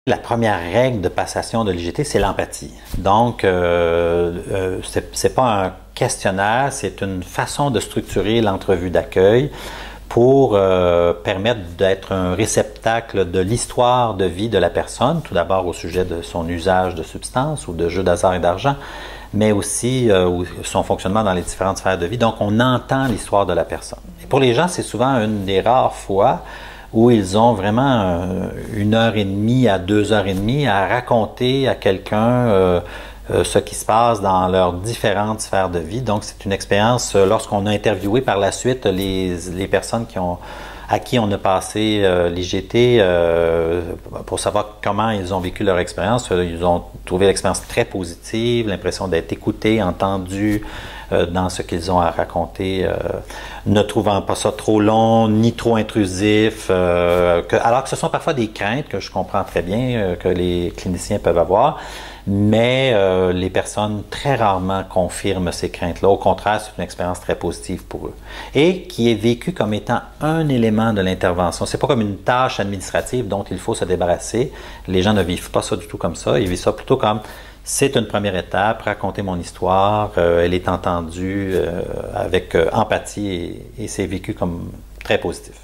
La première règle de passation de l'IGT, c'est l'empathie. Donc, c'est pas un questionnaire, c'est une façon de structurer l'entrevue d'accueil pour permettre d'être un réceptacle de l'histoire de vie de la personne, tout d'abord au sujet de son usage de substances ou de jeux d'hasard et d'argent, mais aussi son fonctionnement dans les différentes sphères de vie. Donc, on entend l'histoire de la personne. Et pour les gens, c'est souvent une des rares fois où ils ont vraiment 1h30 à 2h30 à raconter à quelqu'un ce qui se passe dans leurs différentes sphères de vie. Donc, c'est une expérience, lorsqu'on a interviewé par la suite les personnes à qui on a passé l'IGT pour savoir comment ils ont vécu leur expérience, ils ont trouvé l'expérience très positive, l'impression d'être écoutés, entendus dans ce qu'ils ont à raconter, ne trouvant pas ça trop long ni trop intrusif, alors que ce sont parfois des craintes que je comprends très bien que les cliniciens peuvent avoir. Mais les personnes très rarement confirment ces craintes-là. Au contraire, c'est une expérience très positive pour eux. Et qui est vécue comme étant un élément de l'intervention. C'est pas comme une tâche administrative dont il faut se débarrasser. Les gens ne vivent pas ça du tout comme ça. Ils vivent ça plutôt comme c'est une première étape, raconter mon histoire, elle est entendue avec empathie et c'est vécu comme très positif.